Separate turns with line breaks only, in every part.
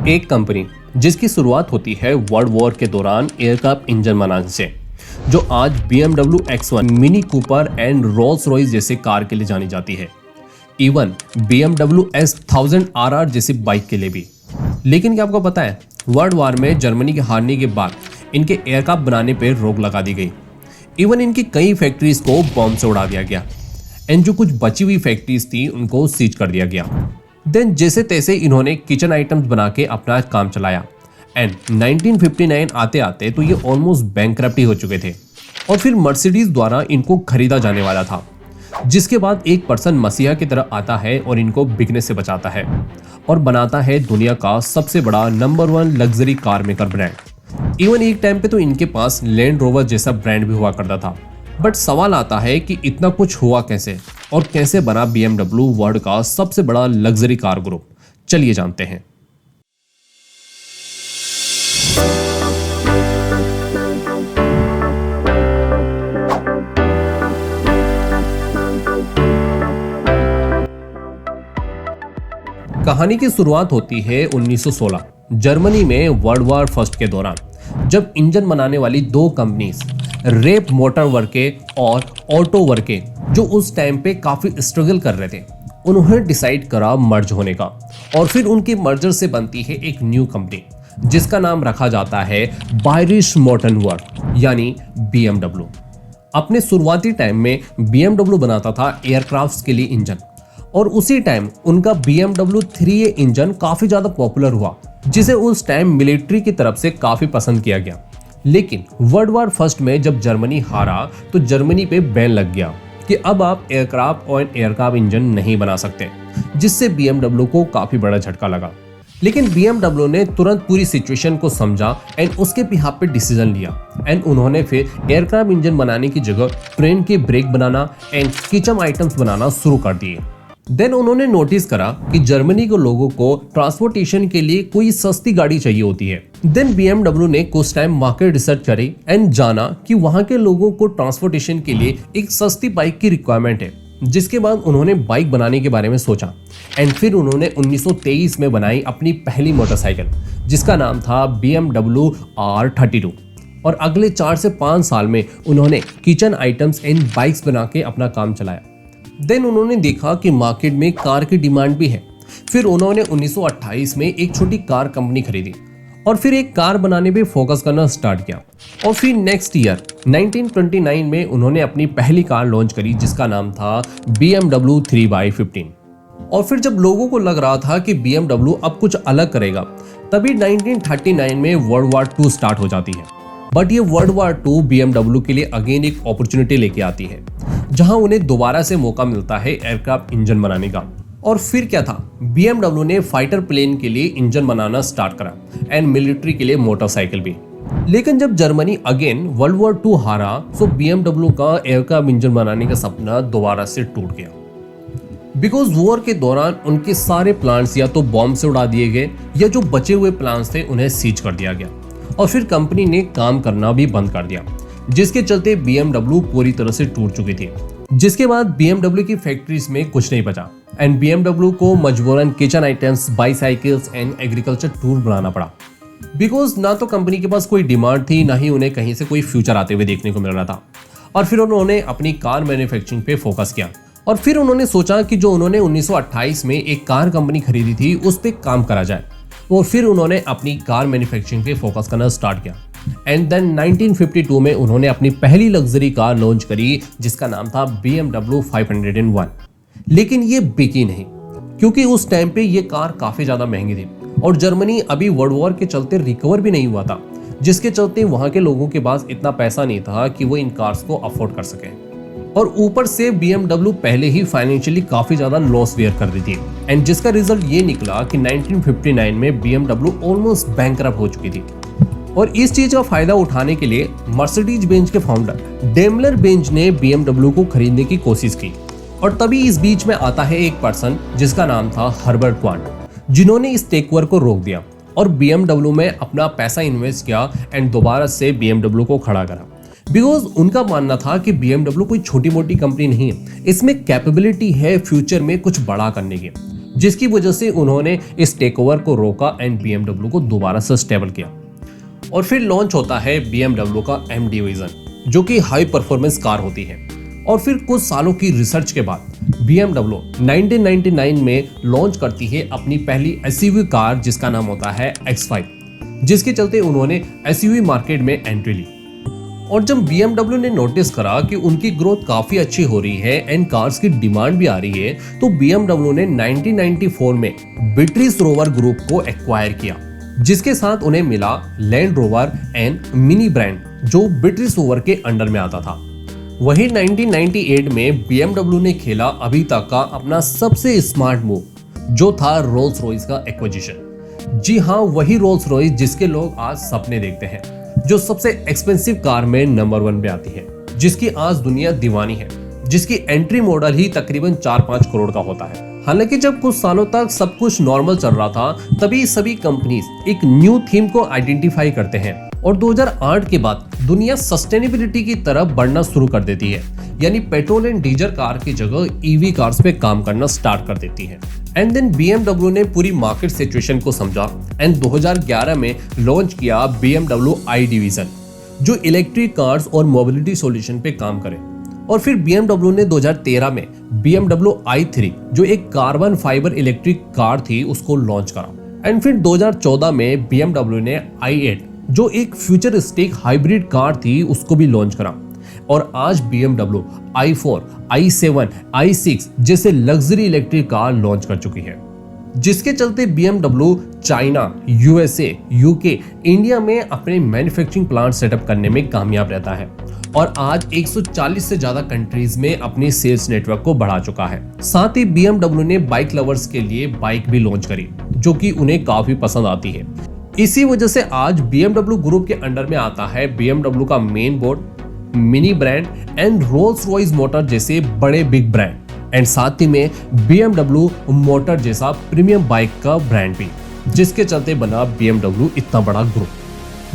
एक कंपनी जिसकी शुरुआत होती है वर्ल्ड वॉर के दौरान एयरक्राफ्ट इंजन बनाने से, जो आज BMW X1, mini Cooper and Rolls Royce जैसे कार के लिए जानी जाती है, इवन BMW S1000 RR जैसी बाइक के लिए भी। लेकिन क्या आपको पता है, वर्ल्ड वॉर में जर्मनी के हारने के बाद इनके एयरक्राफ्ट बनाने पर रोक लगा दी गई। इवन इनकी कई फैक्ट्रीज को बॉम्ब से उड़ा दिया गया एंड जो कुछ बची हुई फैक्ट्रीज थी उनको सीज कर दिया गया। देन जैसे तैसे इन्होंने किचन आइटम्स बना के अपना काम चलाया एंड 1959 आते आते तो ये ऑलमोस्ट बैंकरप्ट हो चुके थे। और फिर मर्सिडीज द्वारा इनको खरीदा जाने वाला था, जिसके बाद एक पर्सन मसीहा की तरह आता है और इनको बिकने से बचाता है और बनाता है दुनिया का सबसे बड़ा number 1 luxury car maker brand. Even एक टाइम पे तो इनके पास लैंड रोवर जैसा ब्रांड भी हुआ करता था। बट सवाल आता है कि इतना कुछ हुआ कैसे और कैसे बना BMW वर्ल्ड का सबसे बड़ा लग्जरी कार ग्रुप। चलिए जानते हैं। कहानी की शुरुआत होती है 1916 जर्मनी में वर्ल्ड वॉर फर्स्ट के दौरान, जब इंजन बनाने वाली दो कंपनीज रेप मोटर वर्के और ऑटो वर्के, जो उस टाइम पे काफी स्ट्रगल कर रहे थे, उन्होंने डिसाइड करा मर्ज होने का। और फिर उनके मर्जर से बनती है एक न्यू कंपनी जिसका नाम रखा जाता है बायरिश मोटर वर्क यानी BMW। अपने शुरुआती टाइम में BMW बनाता था एयरक्राफ्ट्स के लिए इंजन, और उसी टाइम उनका BMW 3A इंजन काफी ज्यादा पॉपुलर हुआ, जिसे उस टाइम मिलिट्री की तरफ से काफी पसंद किया गया। लेकिन वर्ल्ड वॉर फर्स्ट में जब जर्मनी हारा तो जर्मनी पे बैन लग गया कि अब आप एयरक्राफ्ट और एयरक्राफ्ट इंजन नहीं बना सकते, जिससे BMW को काफी बड़ा झटका लगा। लेकिन BMW ने तुरंत पूरी सिचुएशन को समझा एंड उसके बिहाफ पे डिसीजन लिया एंड उन्होंने फिर एयरक्राफ्ट इंजन बनाने की जगह ट्रेन के ब्रेक बनाना एंड किचन आइटम्स बनाना शुरू कर दिए। देन उन्होंने नोटिस करा कि जर्मनी के लोगों को ट्रांसपोर्टेशन के लिए कोई सस्ती गाड़ी चाहिए होती है। देन BMW ने कुछ टाइम मार्केट रिसर्च करी एंड जाना कि वहां के लोगों को ट्रांसपोर्टेशन के लिए एक सस्ती बाइक की रिक्वायरमेंट है, जिसके बाद उन्होंने बाइक बनाने के बारे में सोचा एंड फिर उन्होंने 1923 में बनाई अपनी पहली मोटरसाइकिल, जिसका नाम था BMW R32। और अगले 4 से 5 साल में उन्होंने किचन आइटम्स एंड बाइक्स बना के अपना काम चलाया। देन उन्होंने देखा कि मार्केट में कार की डिमांड भी है। फिर उन्होंने 1928 में एक छोटी कार कंपनी खरीदी और फिर एक कार बनाने पे फोकस करना स्टार्ट किया। और फिर नेक्स्ट ईयर 1929 में उन्होंने अपनी पहली कार लॉन्च करी, जिसका नाम था BMW 3x15। और फिर जब लोगों को लग रहा था कि BMW अब कुछ अलग करेगा, तभी 1939 में वर्ल्ड वॉर 2 स्टार्ट हो जाती है। बट ये वर्ल्ड वॉर 2 BMW के लिए अगेन एक अपॉर्चुनिटी लेके आती है, जहां उन्हें दोबारा से मौका मिलता है एयरक्राफ्ट इंजन बनाने का। और फिर क्या था, BMW ने फाइटर प्लेन के लिए इंजन बनाना स्टार्ट करा एंड मिलिट्री के लिए मोटरसाइकिल भी। लेकिन जब जर्मनी अगेन वर्ल्ड वॉर 2 हारा तो BMW का एयरक्राफ्ट इंजन बनाने का सपना दोबारा से टूट गया। बिकॉज वॉर के दौरान उनके सारे प्लांट्स या तो बॉम्ब से उड़ा दिए गए या जो बचे हुए प्लांट्स थे उन्हें सीज कर दिया गया, और फिर कंपनी ने काम करना भी बंद कर दिया, जिसके चलते BMW पूरी तरह से टूट चुकी थी। जिसके बाद BMW की फैक्ट्रीज में कुछ नहीं बचा एंड BMW को मजबूरन kitchen items, bicycles and agriculture tool बनाना पड़ा। बिकॉज ना तो कंपनी के पास कोई डिमांड थी, ना ही उन्हें कहीं से कोई फ्यूचर आते हुए देखने को मिल रहा था। और फिर उन्होंने अपनी कार मैन्युफैक्चरिंग पे फोकस किया और फिर उन्होंने सोचा कि जो उन्होंने 1928 में एक कार कंपनी खरीदी थी उस पर काम करा जाए। और फिर उन्होंने अपनी कार मैन्युफैक्चरिंग पे फोकस करना स्टार्ट किया एंड देन 1952 में उन्होंने अपनी पहली लग्जरी कार लॉन्च करी, जिसका नाम था BMW 501। लेकिन ये बिकी नहीं, क्योंकि उस टाइम पे ये कार काफी ज्यादा महंगी थी और जर्मनी अभी वर्ल्ड वॉर के चलते रिकवर भी नहीं हुआ था, जिसके चलते वहां के लोगों के पास इतना पैसा नहीं था कि वो इन कार्स को अफोर्ड कर सके। और ऊपर से BMW पहले ही फाइनेंशियली काफी ज्यादा लॉस वेयर कर रही थी एंड जिसका रिजल्ट ये निकला कि 1959 में BMW ऑलमोस्ट बैंकरप्ट हो चुकी थी। और इस चीज का फायदा उठाने के लिए मर्सिडीज बेंज के फाउंडर डेमलर बेंज ने BMW को खरीदने की कोशिश की। और तभी इस बीच में आता है एक पर्सन जिसका नाम था हर्बर्ट क्वांट, जिन्होंने इस टेकओवर को रोक दिया और BMW में अपना पैसा इन्वेस्ट किया एंड दोबारा से BMW को खड़ा करा। बिकॉज उनका मानना था कि BMW कोई छोटी मोटी कंपनी नहीं है, इसमें कैपेबिलिटी है फ्यूचर में कुछ बड़ा करने की। जिसकी वजह से उन्होंने इस टेकओवर को रोका एंड BMW को दोबारा से स्टेबल किया। और फिर लॉन्च होता है BMW का M डिवीजन, जो कि हाई परफॉर्मेंस कार होती है। और फिर कुछ सालों की रिसर्च के बाद BMW 1999 में लॉन्च करती है अपनी पहली SUV कार, जिसका नाम होता है X5, जिसके चलते उन्होंने SUV मार्केट में एंट्री ली। और जब BMW ने नोटिस करा कि उनकी ग्रोथ काफी अच्छी हो रही है एंड कार्स की डिमांड भी आ रही है, तो BMW ने 1994 में ब्रिटिश रोवर ग्रुप को एक्वायर किया, जिसके साथ उन्हें मिला land rover and mini brand, जो ब्रिटिश रोवर के अंडर में आता था। वहीं 1998 में BMW ने खेला अभी तक का अपना सबसे स्मार्ट मूव, जो था रोल्स रॉयस का एक्विजिशन। जी हाँ, वही रोल्स रॉयस जिसके लोग आज सपने देखते हैं, जो सबसे एक्सपेंसिव कार में नंबर 1 पे आती है, जिसकी आज दुनिया दीवानी है, जिसकी एंट्री मॉडल ही तकरीबन 4-5 करोड़ का होता है। हालांकि जब कुछ सालों तक सब कुछ नॉर्मल चल रहा था, तभी सभी कंपनीज एक न्यू थीम को आइडेंटिफाई करते हैं और 2008 के बाद दुनिया सस्टेनेबिलिटी की तरफ बढ़ना शुरू कर देती है, यानी पेट्रोल एंड डीजल कार की जगह EV कार्स पे काम करना स्टार्ट कर देती है। एंड देन BMW ने पूरी मार्केट सिचुएशन को समझा एंड 2011 में लॉन्च किया BMW i डिवीजन, जो इलेक्ट्रिक कार्स और मोबिलिटी सॉल्यूशन पे काम करे। और फिर BMW ने 2013 में BMW i3, जो एक कार्बन फाइबर इलेक्ट्रिक कार थी, उसको लॉन्च करा। एंड फिर 2014 में BMW ने i8, जो एक फ्यूचरिस्टिक हाइब्रिड कार थी, उसको भी लॉन्च करा। और आज BMW i4, i7, i6 जैसे लग्जरी इलेक्ट्रिक कार लॉन्च कर चुकी है, जिसके चलते BMW China, USA, UK, India में अपने मैन्युफैक्चरिंग प्लांट सेटअप करने में कामयाब रहता है और आज 140 से ज्यादा कंट्रीज में अपने सेल्स नेटवर्क को बढ़ा चुका है। साथ ही BMW ने बाइक लवर्स के लिए बाइक भी लॉन्च करी, जो कि उन्हें काफी पसंद आती है। इसी वजह से आज BMW ग्रुप के अंडर में आता है BMW का main board, mini brand and Rolls Royce motor जैसे बड़े बिग ब्रांड, एंड साथ ही में BMW मोटर जैसा प्रीमियम बाइक का ब्रांड भी, जिसके चलते बना BMW इतना बड़ा ग्रुप।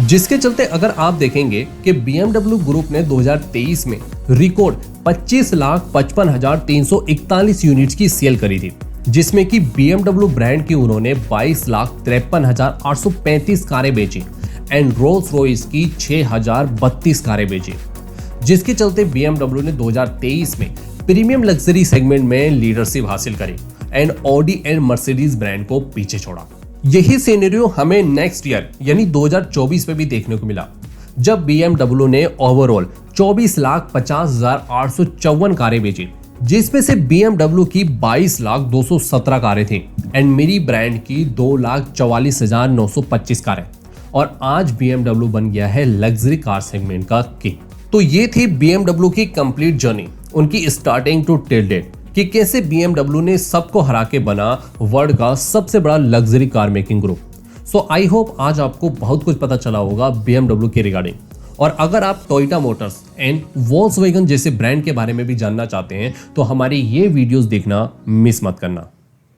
जिसके चलते अगर आप देखेंगे कि BMW ग्रुप ने 2023 में रिकॉर्ड 25,55,341 यूनिट्स की सेल करी थी, जिसमें कि BMW ब्रांड की उन्होंने 22,53,835 कारें बेची एंड रोल्स रॉयस की 6,032 कारें बेची, जिसके चलते BMW ने 2023 में प्रीमियम लग्जरी सेगमेंट में लीडरशिप हासिल करी and Audi and Mercedes brand को पीछे छोड़ा। यही सिनेरियो हमें नेक्स्ट ईयर यानी 2024 में भी देखने को मिला, जब BMW ने ओवरऑल 24,50,854 कारें बेची, जिसमें से BMW की 22,217 कारें थी एंड मेरी ब्रांड की 2,44,925 कारें। और आज BMW बन गया है लग्जरी कार सेगमेंट का किंग। तो ये थी BMW की कंप्लीट जर्नी, उनकी स्टार्टिंग टू टिल डेट, कि कैसे BMW ने सबको हरा के बना वर्ल्ड का सबसे बड़ा luxury car making group. So I hope आज आपको बहुत कुछ पता चला होगा BMW के रिगार्डिंग। और अगर आप टोयोटा मोटर्स एंड वॉल्क्सवैगन जैसे ब्रांड के बारे में भी जानना चाहते हैं, तो हमारी ये वीडियोस देखना मिस मत करना।